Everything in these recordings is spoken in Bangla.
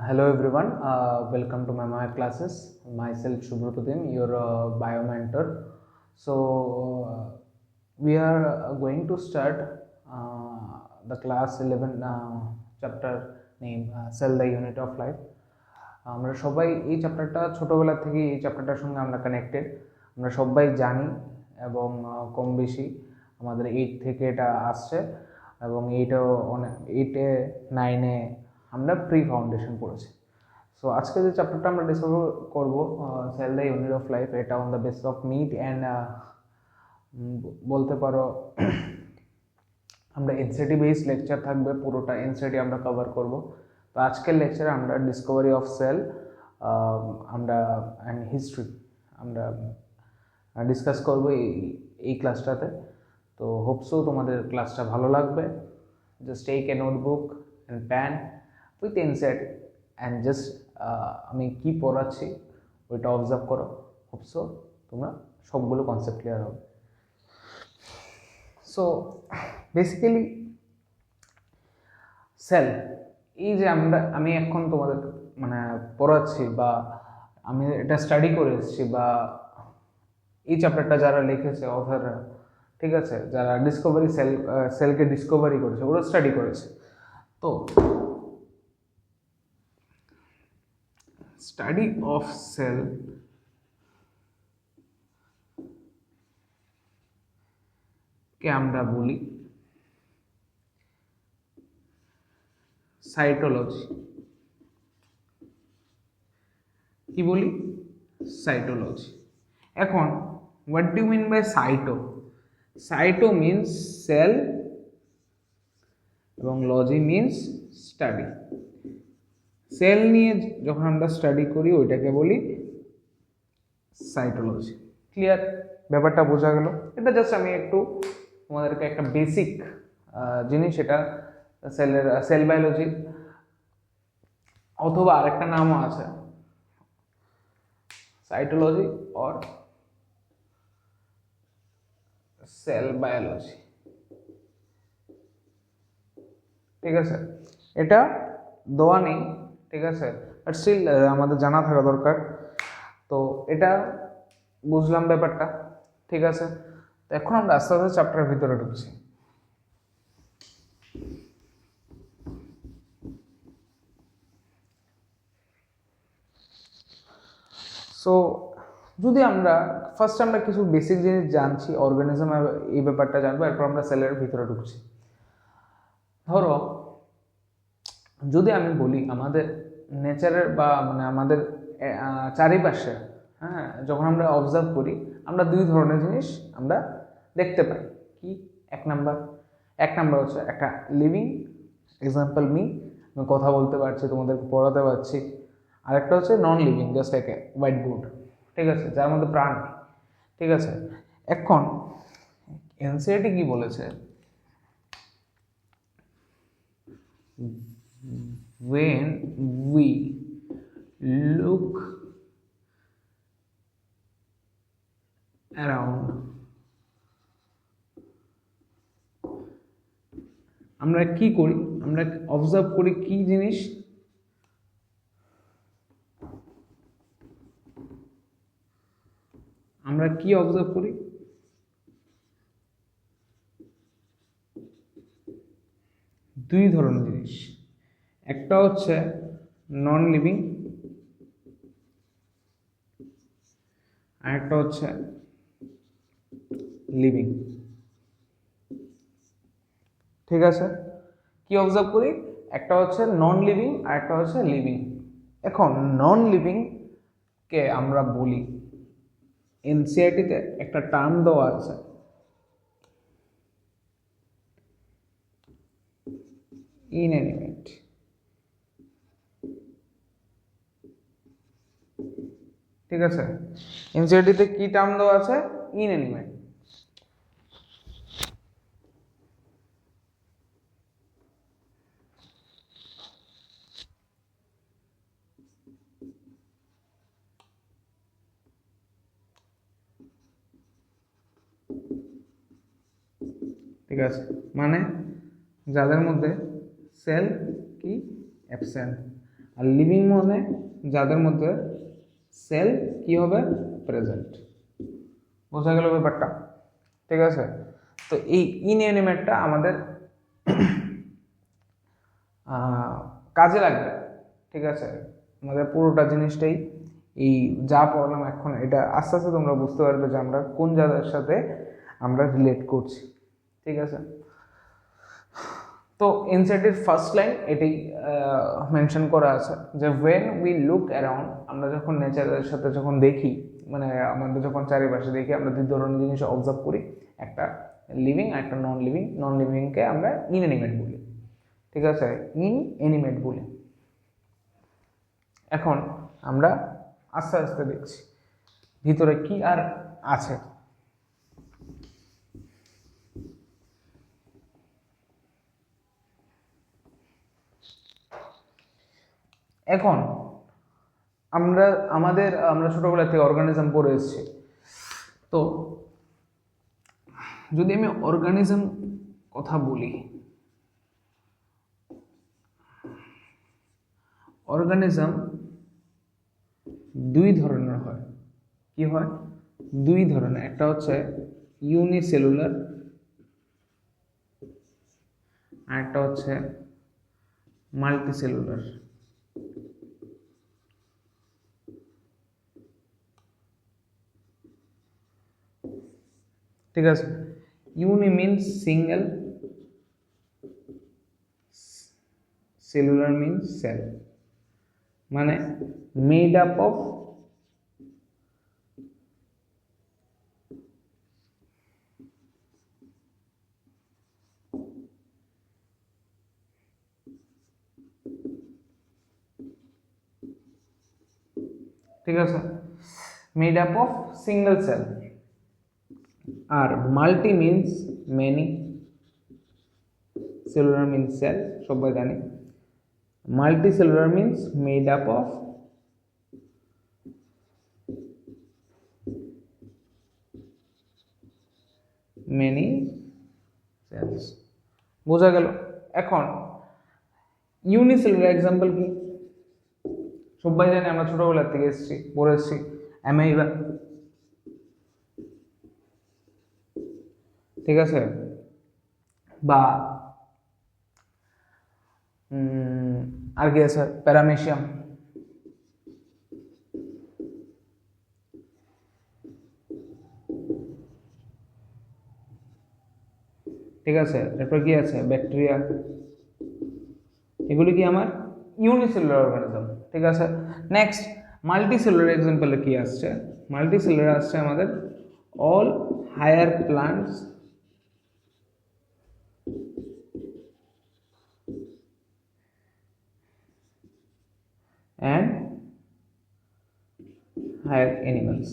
Hello everyone, welcome to my classes. Myself Shubhrutuddin, your bio mentor. We are going to start the class 11 chapter name Cell the Unit of Life. আমরা সবাই এই চ্যাপ্টারটা ছোটোবেলা থেকে এই চ্যাপ্টারটার সঙ্গে আমরা কানেক্টেড, আমরা সবাই জানি এবং কম বেশি আমাদের 8 থেকে এটা আসছে এবং এইটাও অনেক 8-এ 9-এ আমরা প্রি ফাউন্ডেশন পড়েছি। সো আজকে যে চ্যাপ্টারটা আমরা ডিসকভার করবো cell the unit of life, এটা on the base of need and বলতে পারো আমরা এনসিটি বেসড লেকচার থাকবে, পুরোটা এনসিটি আমরা কভার করব। তো আজকের লেকচারে আমরা ডিসকভারি অফ সেল আমরা অ্যান্ড হিস্ট্রি আমরা ডিসকাস করবো এই ক্লাসটাতে। তো হোপসো তোমাদের ক্লাসটা ভালো লাগবে। Just take a notebook and pen with NCERT and just আমি কি পড়াচ্ছি ওইটা অবজার্ভ করো। হোপসো তোমরা সবগুলো কনসেপ্ট ক্লিয়ার হবে। সো বেসিক্যালি সেল, এই যে আমি এখন তোমাদের মানে পড়াচ্ছি বা আমি এটা স্টাডি করে এসেছি বা এই চ্যাপ্টারটা যারা লিখেছে অথাররা, ঠিক আছে, যারা ডিসকভারি সেলকে ডিসকভারি করেছে ওরা স্টাডি করেছে। তো স্টাডি অফ সেল কে আমরা বলি সাইটোলজি। কি বলি? সাইটোলজি। এখন what do mean by cyto? Cyto means cell এবং লজি মিন্স স্টাডি। সেল নিয়ে যখন আমরা স্টাডি করি ওইটাকে বলি সাইটোলজি। ক্লিয়ার? ব্যাপারটা বোঝা গেল? এটা জাস্ট আমি একটু তোমাদেরকে একটা বেসিক জিনিস, এটা সেল বায়োলজি অথবা আরেকটা নামও আছে সাইটোলজি অর সেল বায়োলজি, ঠিক আছে? এটা দেওয়া নেই, ঠিক আছে, বাট স্টিল আমাদের জানা থাকা দরকার। তো এটা বুঝলাম ব্যাপারটা, ঠিক আছে? তো এখন আমরা আস্তে আস্তে চ্যাপ্টারের ভিতরে ঢুকছি। সো যদি আমরা ফার্স্ট আমরা কিছু বেসিক জিনিস জানছি, অর্গানিজম এই ব্যাপারটা জানবো, এরপর আমরা সেলের ভিতরে ঢুকছি। ধরো যদি আমি বলি আমাদের নেচারের বা মানে আমাদের চারিপাশে, হ্যাঁ, যখন আমরা অবজার্ভ করি আমরা দুই ধরনের জিনিস আমরা দেখতে পাই। কি? এক নাম্বার হচ্ছে একটা লিভিং, এক্সাম্পল আমি কথা বলতে পারছি, তোমাদেরকে পড়াতে পারছি। আরেকটা হচ্ছে non living, just like a white board, ঠিক আছে, যার মধ্যে প্রাণ নেই, ঠিক আছে? এখন এনসিইআরটি কি বলেছে? When we look around, আমরা কি করি? আমরা অবজার্ভ করি কি জিনিস? আমরা কি অবজার্ভ করি? দুই ধরনের জিনিস, একটা হচ্ছে নন লিভিং আর একটা হচ্ছে লিভিং, ঠিক আছে? কি অবজার্ভ করি? একটা হচ্ছে নন লিভিং আর একটা হচ্ছে লিভিং। এখন নন লিভিং কে আমরা বলি, এনসিইআরটিতে একটা টার্ম দেওয়া আছে, ইনঅ্যানিমেট। ঠিক আছে? এনসিইআরটিতে কি টার্ম দেওয়া আছে? ইনঅ্যানিমেট। ঠিক আছে, মানে যাদের মধ্যে সেল কি অ্যাবসেন্ট, আর লিভিং মানে যাদের মধ্যে সেল কি হবে, প্রেজেন্ট। বোঝা গেল ব্যাপারটা? ঠিক আছে, তো এই ইনঅ্যানিমেটটা আমাদের কাজে লাগবে। ঠিক আছে, আমাদের পুরোটা জিনিসটাই এই যা পড়লাম এখন, এটা আস্তে আস্তে তোমরা বুঝতে পারবে যে আমরা কোন জায়গার সাথে আমরা রিলেট করছি। ঠিক আছে, তো এনসিইআরটির ফার্স্ট লাইন এটাই মেনশন করা আছে যে ওয়েন উই লুক অ্যারাউন্ড, আমরা যখন নেচারের সাথে যখন দেখি, মানে আমাদের যখন চারিপাশে দেখি, আমরা দুই ধরনের জিনিস অবজার্ভ করি, একটা লিভিং আর একটা নন লিভিং। নন লিভিংকে আমরা ইনঅ্যানিমেট বলি। ঠিক আছে, ইনঅ্যানিমেট বলি। এখন আমরা আস্তে আস্তে দেখছি ভিতরে কি আর আছে। এখন আমরা ছোটবেলা থেকে অর্গানিজম পড়ে এসেছি, তো যদি আমি অর্গানিজম কথা বলি, অর্গানিজম দুই ধরনের হয়। কি হয়? দুই ধরনের। একটা হচ্ছে ইউনিসেলুলার, আর একটা হচ্ছে মাল্টিসেলুলার। ঠিক আছে, uni means single, cellular means cell, মানে মেড আপ অফ ঠিক আছে, made up of single cell. আর multi means many, cellular means cell, সবাই জানি। Multi cellular means made up of many cells. বোঝা গেল? এখন ইউনিসেলুলার এক্সাম্পল কি? সবাই জানি, আমরা ছোটবেলার থেকে এসেছি, পড়ে এসেছি অ্যামাইবা। ঠিক আছে, বা আর কি আছে, প্যারামেশিয়াম। ঠিক আছে, এরপর কি আছে, ব্যাকটেরিয়া। এগুলি কি আমার ইউনিসেলুলার অর্গানিজম। ঠিক আছে, নেক্সট মাল্টিসেলুলার এক্সাম্পলে কি আসছে? মাল্টিসেলুলার আসছে আমাদের all higher plants and higher animals।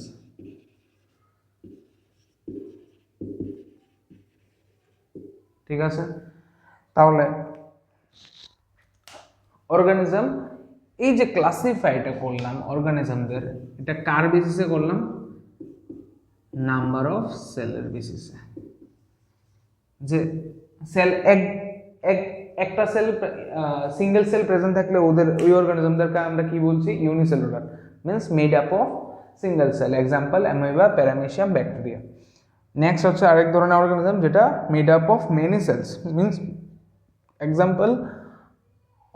ঠিক আছে, তাহলে অর্গানিজম, এই যে ক্লাসিফাইটা করলাম অর্গানিজমদের, এটা কার বেসিসে করলাম? নাম্বার অফ সেলের বেসিসে। যে সেল একটা সেল, সিঙ্গেল সেল প্রেজেন্ট থাকলে ওই অর্গানিজমদেরকে আমরা কি বলছি? Unicellular, means made up of single cell. Example amoeba, paramecium, bacteria. Next হচ্ছে আরেক ধরনের অর্গানিজম যেটা made up of many cells, means example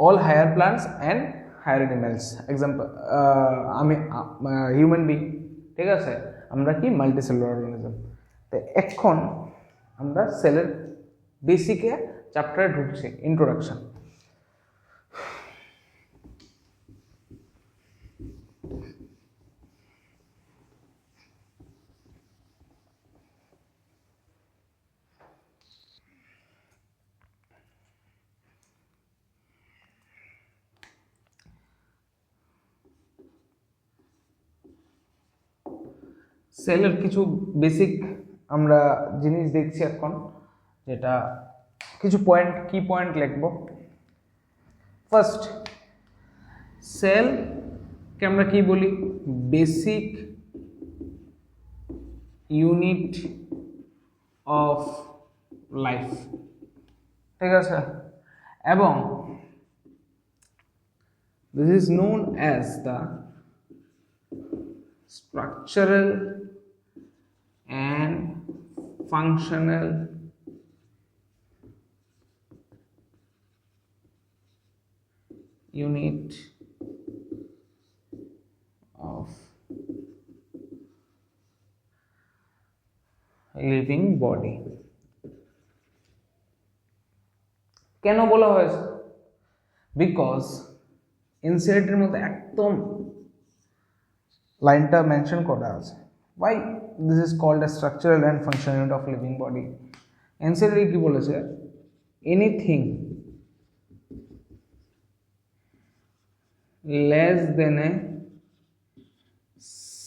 all higher plants and higher animals. Example আমি হিউম্যান বিং। ঠিক আছে, আমরা কি মাল্টিসেলুলার অর্গানিজম। তো এখন আমরা সেলের বেসিকে চ্যাপ্টারে ঢুকছি, ইন্ট্রোডাকশন। সেলের কিছু বেসিক আমরা জিনিস দেখছি এখন, যেটা কিছু পয়েন্ট, কি পয়েন্ট লিখব। ফার্স্ট, সেলকে আমরা কি বলি? Basic unit of life. ঠিক আছে, এবং This is known as the structural and functional unit of living body. কেন বলা হয়েছে? বিকজ এনসিইআরটির মধ্যে একদম লাইনটা মেনশন করা আছে। Why this is called a structural and functional unit of living body. NCERT কি বলেছে? Anything less than a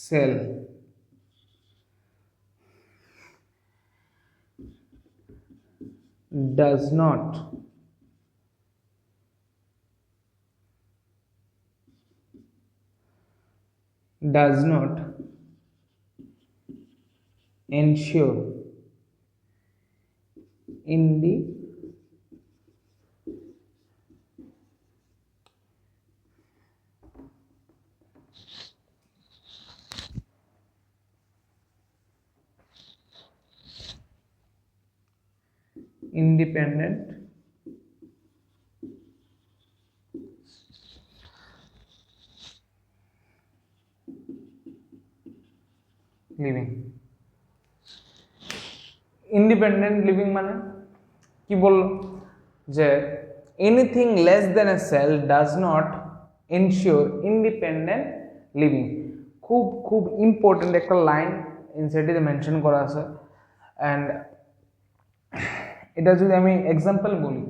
cell does not ensure in the independent living. Independent living মানে কি বললো? যে anything less than a cell does not ensure independent living. খুব খুব ইম্পর্টেন্ট একটা লাইন এনসিইআরটিতে মেনশন করা আছে। অ্যান্ড এটা যদি আমি এক্সাম্পল বলি,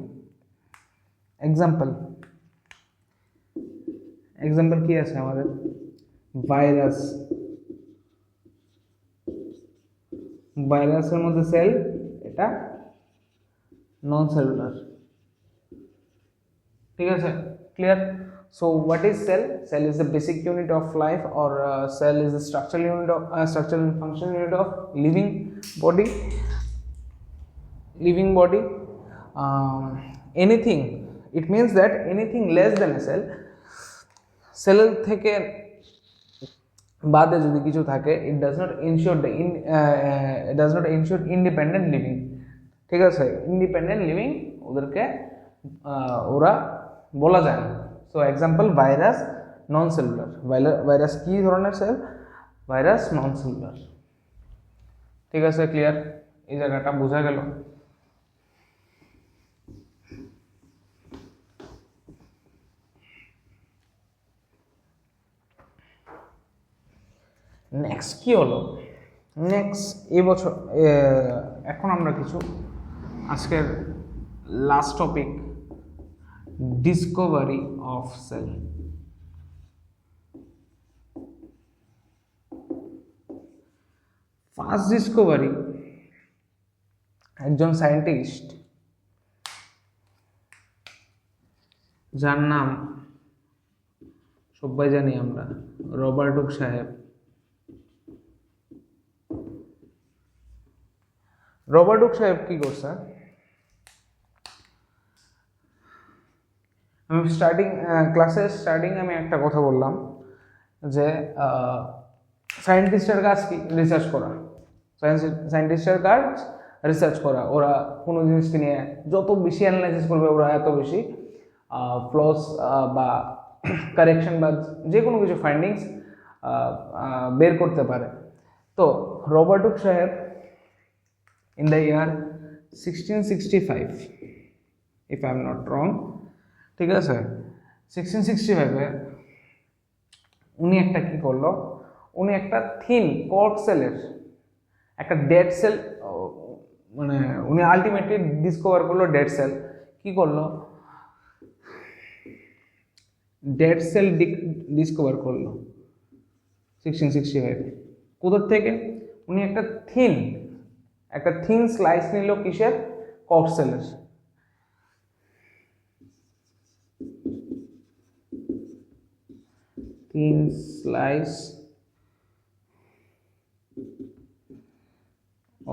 এক্সাম্পল কি আছে আমাদের? ভাইরাস, ভাইরাসের মধ্যে সেল, এটা নন সেলুলার। ঠিক আছে, clear? So what is cell? Cell is the basic unit of life, or cell is the structural unit of structural and functional unit of living body. Anything, it means that anything less than a cell, cell থেকে বাদে যদি কিছু থাকে, it does not ensure independent living। ঠিক আছে, ইন্ডিপেন্ডেন্ট লিভিং ওদেরকে ওরা বলা যায় না। সো এক্সাম্পল ভাইরাস, নন সেলুলার। ভাইরাস কি ধরনের সেল? ভাইরাস নন সেলুলার। ঠিক আছে, ক্লিয়ার? এই জায়গাটা বোঝা গেল। নেক্সট কি হলো? নেক্সট এবছর এখন আমরা কিছু আজকের last topic, discovery of cell. First discovery একজন সায়েন্টিস্ট যার নাম সবাই জানি আমরা, রবার্ট হুক সাহেব। রবার্ট হুক সাহেব কি করছে? আমি ক্লাসের স্টার্টিং আমি একটা কথা বললাম যে সায়েন্টিস্টের কাজ কি? রিসার্চ করা। সায়েন্টিস্টের কাজ রিসার্চ করা। ওরা কোনো জিনিসকে নিয়ে যত বেশি অ্যানালাইসিস করবে, ওরা এত বেশি ফ্লস বা কারেকশন বা যে কোনো কিছু ফাইন্ডিংস বের করতে পারে। তো রবার্ট হুক সাহেব in the year 1665, if I am not wrong, ঠিক আছে, 1665-এ উনি একটা কি করলো? উনি একটা থিন কর্ক সেলের একটা ডেড সেল, মানে উনি আলটিমেটলি ডিসকভার করলো ডেড সেল। কি করলো? ডেড সেল ডিসকভার করলো 1665। কোথার থেকে? উনি একটা থিন স্লাইস নিল কিসের? কর্ক সেলের। Thin slice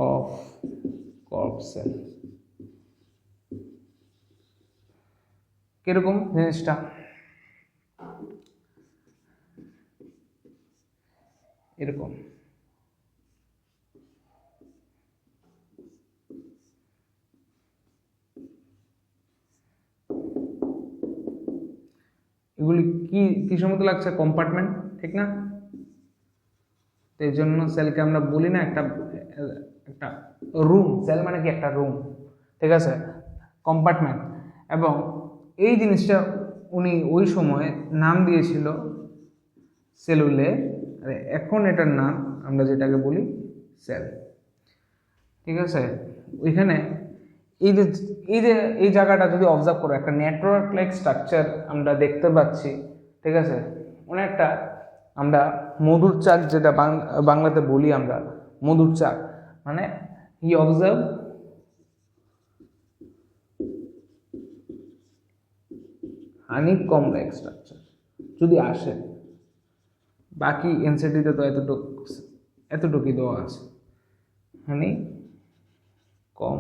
of cork cell. কিরকম জিনিসটা? এরকম। এগুলি কি কিসের মতো লাগছে? কম্পার্টমেন্ট, ঠিক না? এই জন্য সেলকে আমরা বলি না একটা একটা রুম। সেল মানে কি? একটা রুম, ঠিক আছে, কম্পার্টমেন্ট। এবং এই জিনিসটা উনি ওই সময় নাম দিয়েছিল সেলুলে, এখন এটার নাম আমরা যেটাকে বলি সেল, ঠিক আছে। ওইখানে এই যে এই জায়গাটা যদি অবজার্ভ করো, একটা নেটওয়ার্ক লাইক স্ট্রাকচার আমরা দেখতে পাচ্ছি, ঠিক আছে। অনেকটা আমরা মধুর চাক, যেটা বাংলাতে বলি আমরা মধুর চাক, মানে হি অবজার্ভ হানিকম লাইক স্ট্রাকচার যদি আসে। বাকি এনসিটিতে তো এতটুকুই দেওয়া আছে, হানিকম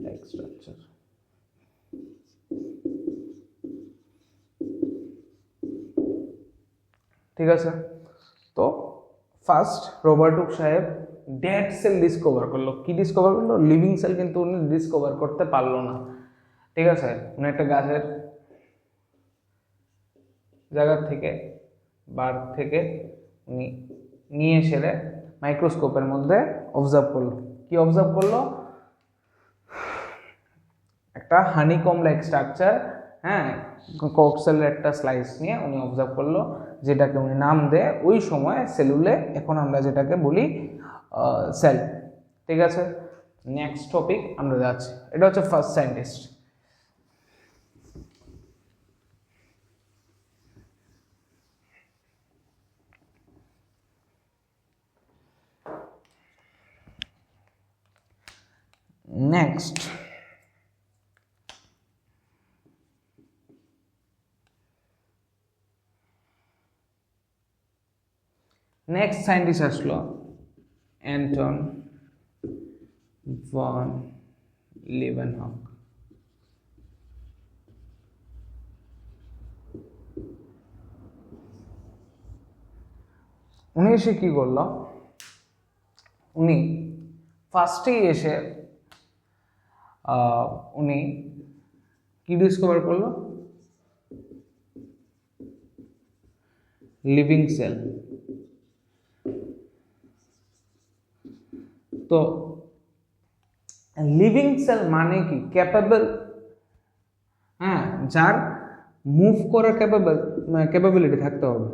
লাইক স্ট্রাকচার। ঠিক আছে। তো ফার্স্ট রবার্ট হুক সাহেব ডেড সেল ডিসকভার করলো। কি ডিসকভার করলো? লিভিং সেল কিন্তু উনি ডিসকভার করতে পারলো না, ঠিক আছে। উনি একটা গাছের জায়গা থেকে বার থেকে উনি নিয়ে এসে মাইক্রোস্কোপের মধ্যে অবজার্ভ করলো। কি অবজার্ভ করলো? একটা হানিকম লাইক স্ট্রাকচার, হ্যাঁ, কক্সেলের একটা স্লাইস নিয়ে উনি অবজার্ভ করলো, যেটাকে উনি নাম দেয় ওই সময় সেলুলে, এখন আমরা যেটাকে বলি সেল, ঠিক আছে। নেক্সট টপিক আমরা যাচ্ছি। এটা হচ্ছে ফার্স্ট সায়েন্টিস্ট। নেক্সট সায়েন্টিস্ট আসলো অ্যান্টন ভন লিভেনহক। উনি এসে কি করলো? উনি ফার্স্টেই এসে উনি কি ডিসকভার করলো? Living sell. তো লিভিং সেল মানে কি? ক্যাপাবল, হ্যাঁ, যার মুভ করার ক্যাপাবিলিটি থাকতে হবে।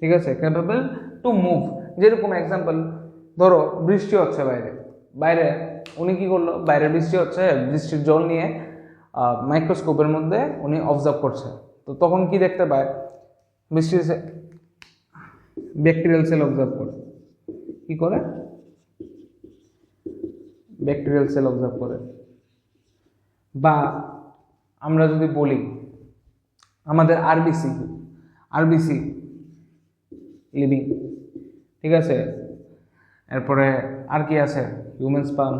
ঠিক আছে, ক্যাপাবল টু মুভ। যেরকম এক্সাম্পল ধরো বৃষ্টি হচ্ছে বাইরে, বাইরে উনি কি করলো? বাইরে বৃষ্টি হচ্ছে, বৃষ্টির জল নিয়ে মাইক্রোস্কোপের মধ্যে উনি অবজার্ভ করছে। তো তখন কি দেখতে পায়? বৃষ্টির ব্যাকটেরিয়াল সেল অবজার্ভ করে। কি করে? ব্যাকটেরিয়াল সেল অবজার্ভ করে। বা আমরা যদি বলি আমাদের আরবিসি লিভিং, ঠিক আছে। এরপরে আর কি আছে? Human sperm.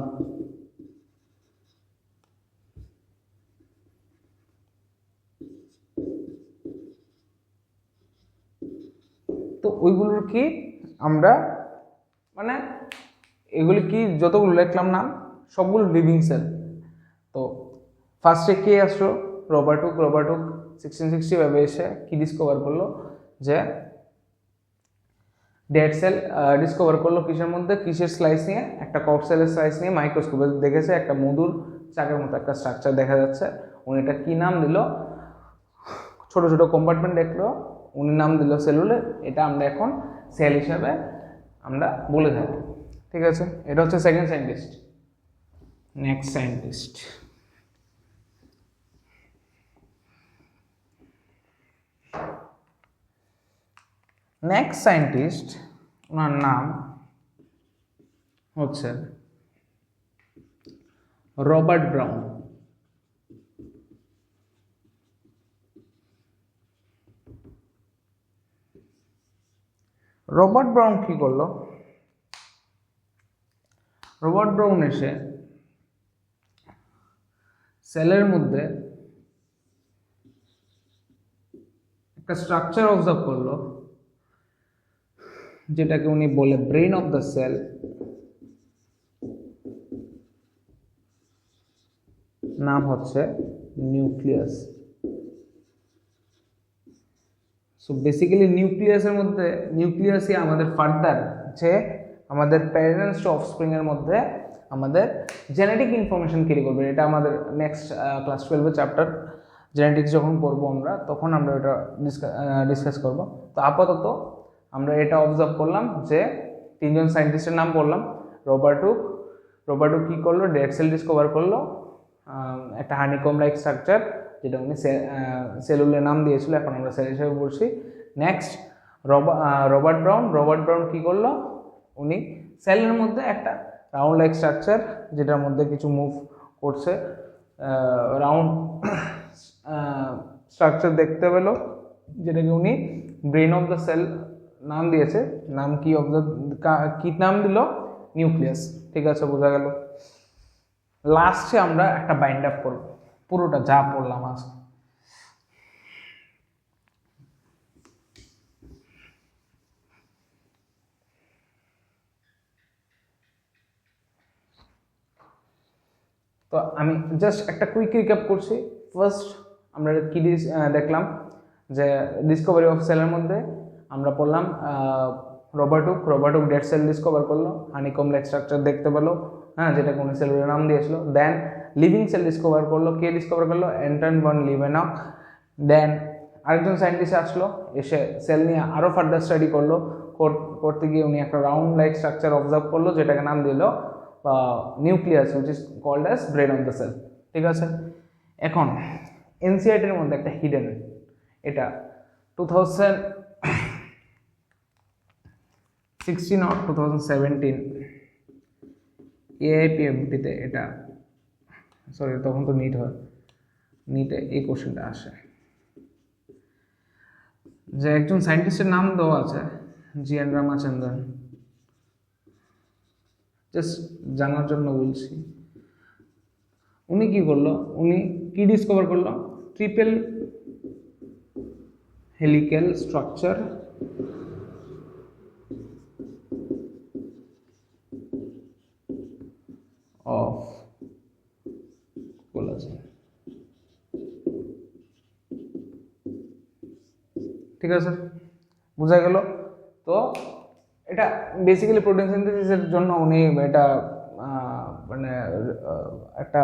তো ওইগুলোর কি আমরা মানে এগুলি কি যতগুলো লিখলাম নাম, সবগুলো লিভিং সেল। তো ফার্স্টে কে আসলো? রবার্ট হুক 1665 এসে কি ডিসকভার করলো? যে ডেড সেল ডিসকভার করলো। কিসের মধ্যে? কিসের স্লাইস নিয়ে? একটা কক্সেলের স্লাইস নিয়ে মাইক্রোস্কোপে দেখেছে একটা মধুর চাকের মতো একটা স্ট্রাকচার দেখা যাচ্ছে। উনি এটা কি নাম দিল? ছোট ছোট কম্পার্টমেন্ট দেখলো, উনি নাম দিল সেলুলে। এটা আমরা এখন সেল হিসাবে আমরা বলে থাকি, ঠিক আছে। এটা হচ্ছে সেকেন্ড সায়েন্টিস্ট। নেক্সট সায়েন্টিস্ট, ওনার নাম হচ্ছে রবার্ট ব্রাউন। রবার্ট ব্রাউন কি করলো? রবার্ট ব্রাউন এসে সেলের মধ্যে একটা স্ট্রাকচার অবজার্ভ করলো, যেটাকে উনি বলে ব্রেন অফ দ্য সেল। নাম হচ্ছে নিউক্লিয়াস। সো বেসিক্যালি নিউক্লিয়াসের মধ্যে, নিউক্লিয়াসই আমাদের ফার্দার যে আমাদের প্যারেন্টস টু অফস্প্রিং এর মধ্যে আমাদের জেনেটিক ইনফরমেশন ক্যারি করবে। এটা আমাদের নেক্সট ক্লাস 12 চ্যাপ্টার জেনেটিক্স যখন পড়বো আমরা, তখন আমরা এটা ডিসকাস করব। তো আপাতত আমরা এটা অবজার্ভ করলাম যে তিনজন সায়েন্টিস্টের নাম বললাম। রবার্ট হুক কী করলো, ডেড সেল ডিসকভার করলো, একটা হানিকম লাইক স্ট্রাকচার, যেটা উনি সেলুলার নাম দিয়েছিল, এখন আমরা সেল হিসেবে বলছি। নেক্সট রবার্ট ব্রাউন কী করলো, উনি সেলের মধ্যে একটা রাউন্ড লাইক স্ট্রাকচার, যেটার মধ্যে কিছু মুভ করছে, রাউন্ড স্ট্রাকচার দেখতে পেলো, যেটাকে উনি ব্রেন অফ দ্য সেল নাম দিয়েছে। নাম কি অফ দ্য কি নাম দিল? নিউক্লিয়াস। ঠিক আছে, বোঝা গেল। লাস্টে আমরা একটা বাইন্ড আপ করব পুরোটা যা পড়লাম আজ। তো আমি জাস্ট একটা কুইক রিক্যাপ করছি। ফার্স্ট আমরা কি দেখলাম, যে ডিসকভারি অফ সেলের মধ্যে আমরা পড়লাম Robert Hooke dead cell discover করলো, হানিকম লাইক স্ট্রাকচার দেখতে পেলো, হ্যাঁ, যেটাকে উনি সেলুলার নাম দিয়েছিল। দেন লিভিং সেল ডিসকভার করলো, কে ডিসকভার করলো? Anton van Leeuwenhoek. দেন আরেকজন সায়েন্টিস্ট আসলো, এসে সেল নিয়ে আরও ফার্দার স্টাডি করলো, করতে গিয়ে উনি একটা রাউন্ড লাইক স্ট্রাকচার অবজার্ভ করলো, যেটাকে নাম দিল nucleus, which is called as brain of the cell. ঠিক আছে, এখন এনসিআরটির মধ্যে একটা হিডেন, এটা 2016 or 2017 এআইপিএমটিতে এটা, সরি তখন তো নিট হয়, নিটে এই কোশ্চেনটা আসে, যে একজন সায়েন্টিস্টের নাম দেওয়া আছে জি.এন. রামাচন্দ্রন। জাস্ট জানার জন্য বলছি, উনি কি করলো, উনি কি ডিসকভার করলো? Triple helical structure of collagen. ঠিক আছে, বোঝা গেল। তো এটা বেসিক্যালি প্রোটিন সিনথেসিসের জন্য উনি এটা মানে একটা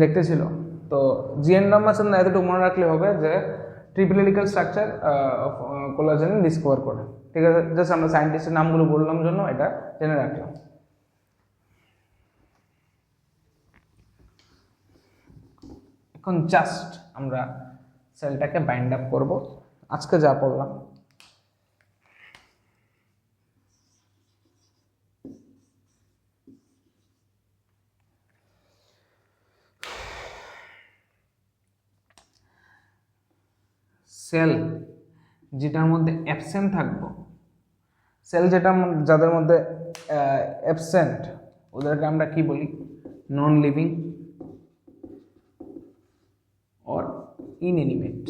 দেখতেছিল। তো জি.এন. রামাচন্দ্রন এতটুকু মনে রাখলে হবে যে triple helical structure of collagen discover করে। ঠিক আছে, জাস্ট আমরা সায়েন্টিস্টের নামগুলো বললাম জন্য এটা জেনে রাখলাম। এখন জাস্ট আমরা সেলটাকে বাইন্ড আপ করব আজকে যা পড়লাম। সেল যেটার মধ্যে অ্যাবসেন্ট থাকবো, সেল যাদের মধ্যে অ্যাবসেন্ট, ওদেরকে আমরা কি বলি? Non living or inanimate.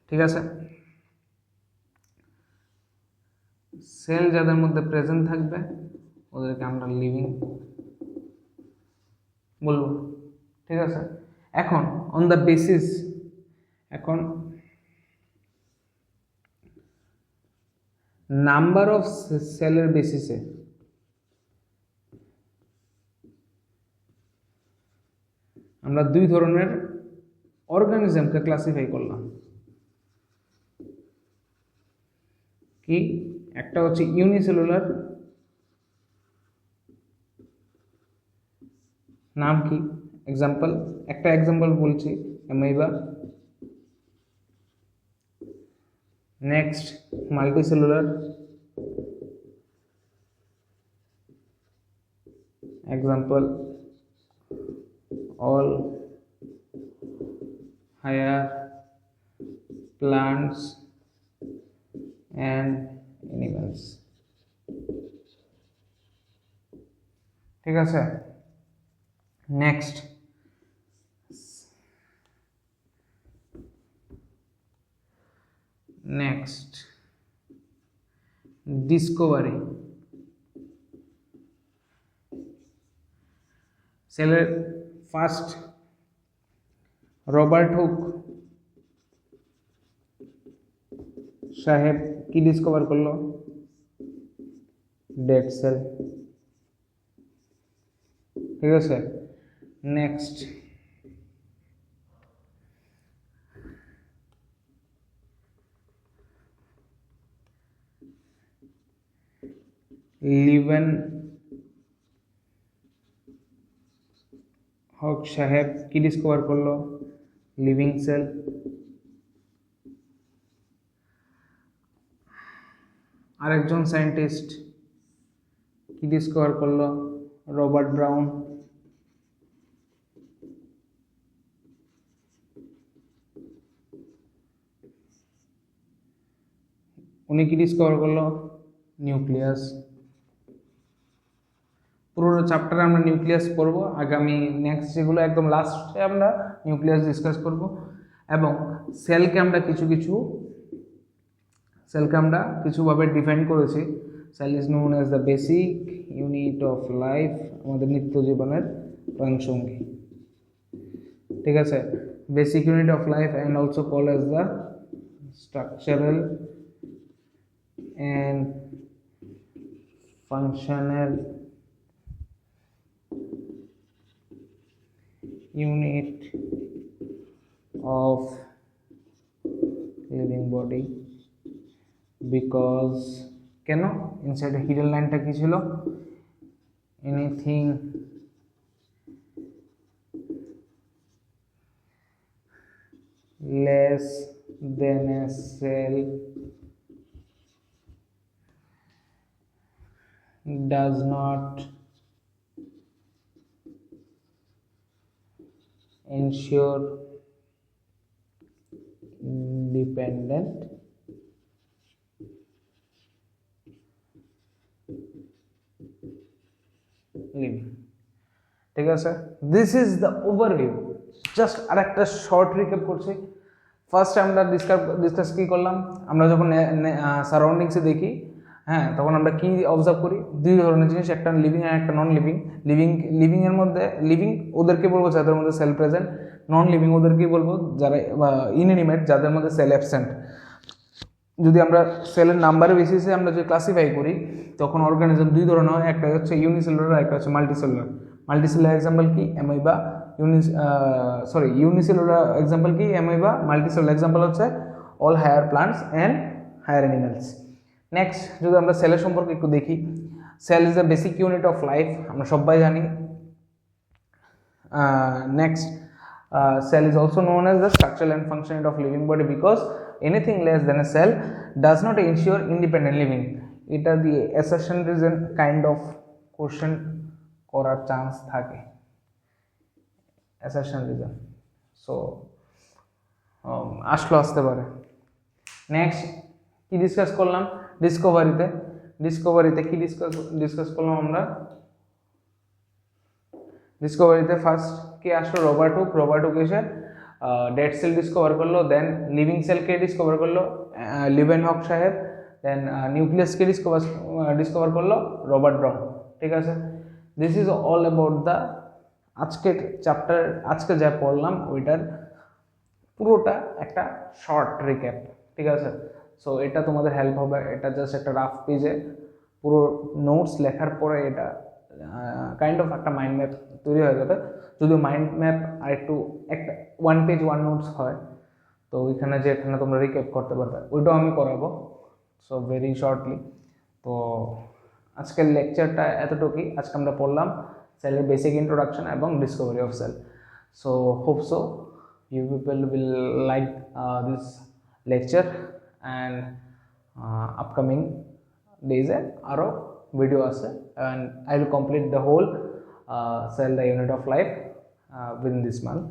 ঠিক আছে, সেল যাদের মধ্যে প্রেজেন্ট থাকবে ওদেরকে আমরা লিভিং বলবো। ঠিক আছে, এখন অন দ্য বেসিস, এখন নাম্বার অফ সেলের বেসিসে আমরা দুই ধরনের অর্গানিজমকে ক্লাসিফাই করলাম। কি? একটা হচ্ছে ইউনিসেলুলার, নাম কি? এক্সাম্পল, একটা এক্সাম্পল বলছি, amoeba. Next multicellular, example all higher plants and animals. ঠিক আছে, নেক্সট ডিসকভারি। সেলের ফার্স্ট রবার্ট হুক সাহেব কি ডিসকভার করলো? Dead cell. ঠিক আছে, নেক্সট লিভেন হক সাহেব কি ডিসকভার করলো? Living cell. আরেকজন সায়েন্টিস্ট কি ডিসকভার করলো? Robert Brown. উনি কি ডিসকভার করলো? নিউক্লিয়াস। পুরো চ্যাপ্টারে আমরা নিউক্লিয়াস পড়ব, আগামী নেক্সট যেগুলো একদম লাস্টে আমরা নিউক্লিয়াস ডিসকাস করব। এবং সেলকে আমরা কিছুভাবে ডিফাইন করেছি। Cell is known as the basic unit of life, আমাদের নিত্য জীবনের প্রাণসঙ্গী। ঠিক আছে, basic unit of life and also call as the structural and functional unit of living body because কেন ইনসাইড হিডেন লাইনটা কি ছিল? Anything less than a cell does not ensure dependent living। ঠিক আছে, this is the overview. Just আর একটা শর্ট রিক্যাপ করছি। ফার্স্ট আমরা ডিসকাস কি করলাম? আমরা যখন সারাউন্ডিংসে দেখি, হ্যাঁ, তখন আমরা কি অবজার্ভ করি? দুই ধরনের জিনিস, একটা লিভিং আর একটা নন লিভিং। লিভিংয়ের মধ্যে লিভিং ওদেরকে বলবো যাদের মধ্যে সেল প্রেজেন্ট, নন লিভিং ওদেরকেই বলবো যারা ইনএনিমেট, যাদের মধ্যে সেল অ্যাবসেন্ট। যদি আমরা সেলের নাম্বারের বেসিসে আমরা যদি ক্লাসিফাই করি, তখন অর্গানিজম দুই ধরনের হয়, একটা হচ্ছে ইউনিসেলুলার, একটা হচ্ছে মাল্টিসেলুলার। মাল্টিসেলুলার এক্সাম্পল কি? অ্যামোইবা। ইউনিসেলুলার এক্সাম্পল কি? অ্যামোইবা। মাল্টিসেলুলার এক্সাম্পল হচ্ছে all higher plants and higher animals. Next যদি আমরা সেলের সম্পর্কে একটু দেখি, cell is the basic unit of life, আমরা সবাই জানি। Next, cell is also known as the structural and functional unit of living body because anything less than a cell does not ensure independent living. এটা দিয়ে assertion reason kind of question করার চান্স থাকে, assertion reason, so আসতে পারে। নেক্সট কি ডিসকাস করলাম? ডিসকভারিতে কি ডিসকাস করলাম আমরা? ডিসকভারিতে ফার্স্ট কে আসলো? রবার্ট হুক এসে ডেড সেল ডিসকভার করলো, দেন লিভিং সেলকে ডিসকভার করলো লিভেন হক সাহেব, দেন নিউক্লিয়াসকে ডিসকভার করলো রবার্ট ব্রাউন। ঠিক আছে, this is all about the আজকের চ্যাপ্টার। আজকে যা পড়লাম ওইটার পুরোটা একটা শর্ট রিক্যাপ। ঠিক আছে, সো এটা তোমাদের হেল্প হবে। এটা জাস্ট একটা রাফ পেজে পুরো নোটস লেখার পরে এটা কাইন্ড অফ একটা মাইন্ড ম্যাপ তৈরি হয়ে যাবে। যদিও মাইন্ড ম্যাপ আর একটু একটা 1 পেজ 1 নোটস হয়, তো ওইখানে যে এখানে তোমরা রিক্যাপ করতে পারবে, ওইটাও আমি করাবো, সো ভেরি শর্টলি। তো আজকের লেকচারটা এতটুকুই। আজকে আমরা পড়লাম সেলের বেসিক ইন্ট্রোডাকশন এবং discovery of cell. So hope so you people will like this lecture, and upcoming days aro video ase, and I will complete the whole cell the unit of life within this month.